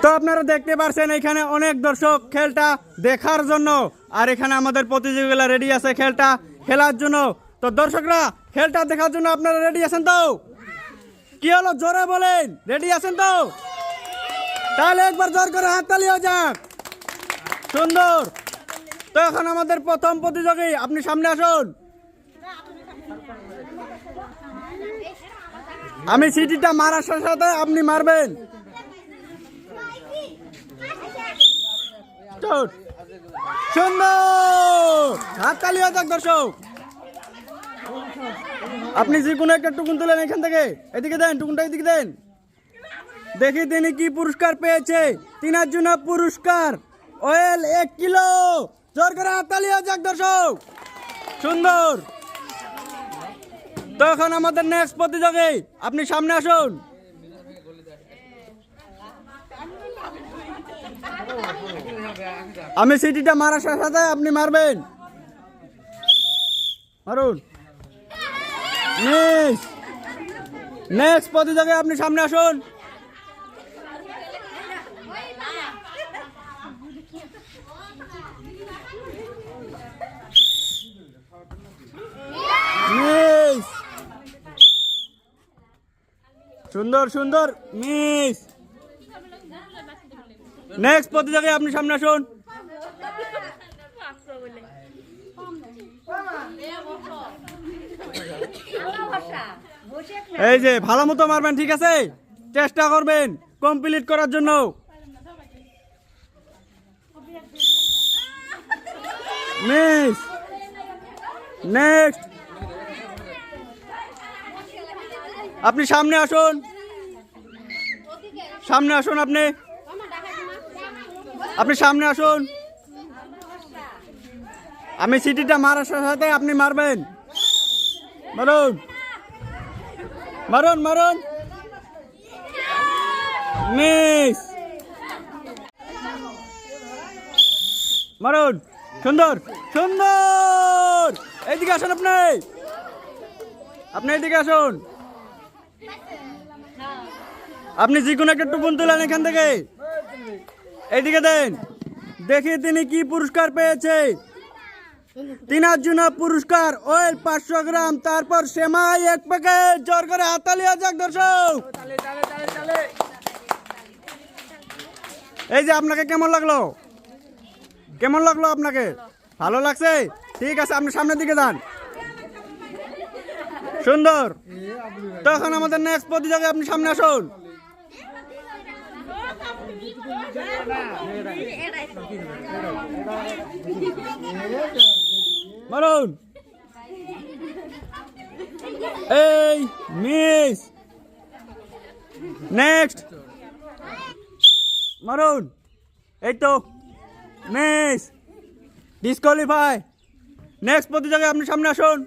তো আপনারা দেখতে পাচ্ছেন এখানে অনেক দর্শক খেলটা দেখার জন্য, আর এখানে আমাদের প্রতিযোগীরা রেডি আছে খেলটা খেলার জন্য। তো দর্শকরা খেলটা দেখার জন্য আপনারা রেডি আছেন তো? কি হলো জোরে বলেন, রেডি আছেন তো? তাহলে একবার জোর করে হাততালি হয়ে যাক। সুন্দর। তো এখন আমাদের প্রথম প্রতিযোগী, আপনি সামনে আসুন। আমি সিটিটা মারার সাথে সাথে আপনি মারবেন। সুন্দর, হাততালি হয়ে যাক দর্শক। আপনি যে কোনো একটা টুকুন তুলেন এখান থেকে, এদিকে দেন, টুকুনটা এদিকে দেন। দেখি তিনি কি পুরস্কার পেয়েছে। তিনার জন্য পুরস্কার অয়েল 1 কিলো। জোর করে হাততালি হয়ে যাক দর্শক। সুন্দর। তো এখন আমাদের নেক্সট প্রতিযোগী, আপনি সামনে আসুন। আমি সিটিটা মারার সাথে সাথে আপনি মারবেন। মারুন। নেক্সট প্রতিযোগী, আপনি সামনে আসুন। সুন্দর সুন্দর মিস। নেক্সট প্রতিযোগী, আপনি সামনে আসুন। এই যে ভালো মতো মারবেন, ঠিক আছে? চেষ্টা করবেন কমপ্লিট করার জন্য। মিস। নেক্সট, আপনি সামনে আসুন। সামনে আসুন, আপনি সামনে আসুন। আমি সিটিটা মারার সাথে আপনি মারবেন। মারুন মারুন মারুন। মিস। মারুন। সুন্দর সুন্দর। এইদিকে আসুন, আপনি এইদিকে আসুন। আপনি যে কোনো একটা টুকুন তুলেন এখান থেকে, এইদিকে দেন। দেখি তিনি কি পুরস্কার পেয়েছে। তিনার জন্য পুরস্কার অয়েল 500 গ্রাম, তারপর সেমাই 1 প্যাকেট। জোর করে হাততালি হয়ে যাক দর্শক। এই যে আপনাকে কেমন লাগলো? কেমন লাগলো আপনাকে? ভালো লাগছে? ঠিক আছে, আপনি সামনের দিকে যান। সুন্দর। তখন আমাদের নেক্সট প্রতিযোগী, আপনি সামনে আসুন। মারুন। এই মিস। নেক্সট। মারুন। এই তো মিস। ডিসকোয়ালিফাই। নেক্সট প্রতিযোগী, আপনি সামনে আসুন।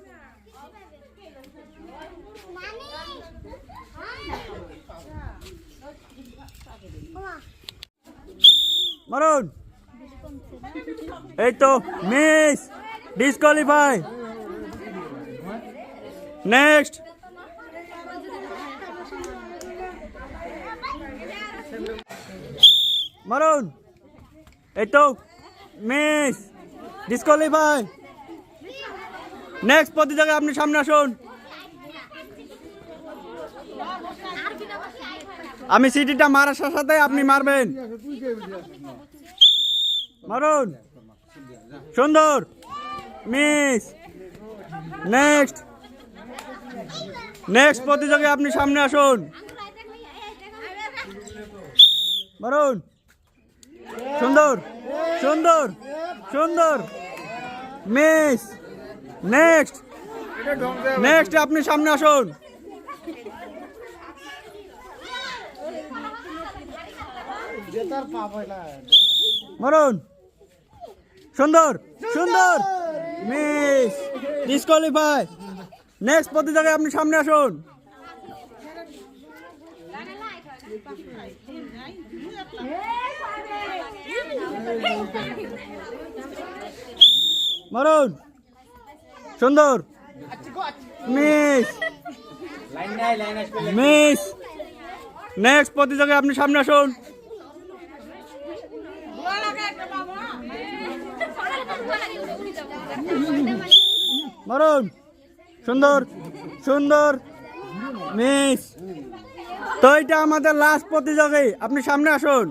মারুন। এই তো মিস। ডিসকোয়ালিফাই। নেক্সট। মারুন। এই তো মিস। ডিসকোয়ালিফাই। নেক্সট প্রতিযোগী, আপনি সামনে আসুন। আমি সিটিটা মারার সাথে সাথে আপনি মারবেন। মারুন। সুন্দর। মিস। নেক্সট। নেক্সট প্রতিযোগী, আপনি সামনে আসুন। মারুন। সুন্দর সুন্দর সুন্দর। মিস। নেক্সট। নেক্সট, আপনি সামনে আসুন। মারুন। সুন্দর সুন্দর। মিস। ডিসকোয়ালিফাই। নেক্সট প্রতিযোগী, আপনি সামনে আসুন। মারুন। সুন্দর। মিস। মিস। নেক্সট প্রতিযোগী, আপনি সামনে আসুন। মারুন, সুন্দর সুন্দর মিস। তো এটা আমাদের লাস্ট প্রতিযোগী, আপনি সামনে আসুন।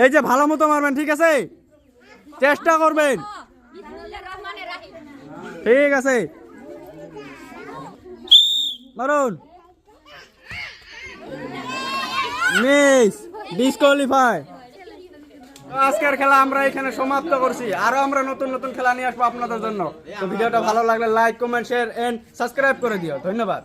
এই যে ভালো মতো মারবেন, ঠিক আছে, চেষ্টা করবেন, ঠিক আছে, মারুন। Miss, disqualify. আজকের খেলা আমরা এখানে সমাপ্ত করছি, আরো আমরা নতুন নতুন খেলা নিয়ে আসবো আপনাদের জন্য। তো ভিডিওটা ভালো লাগলে like, comment, share and subscribe করে দিও। ধন্যবাদ।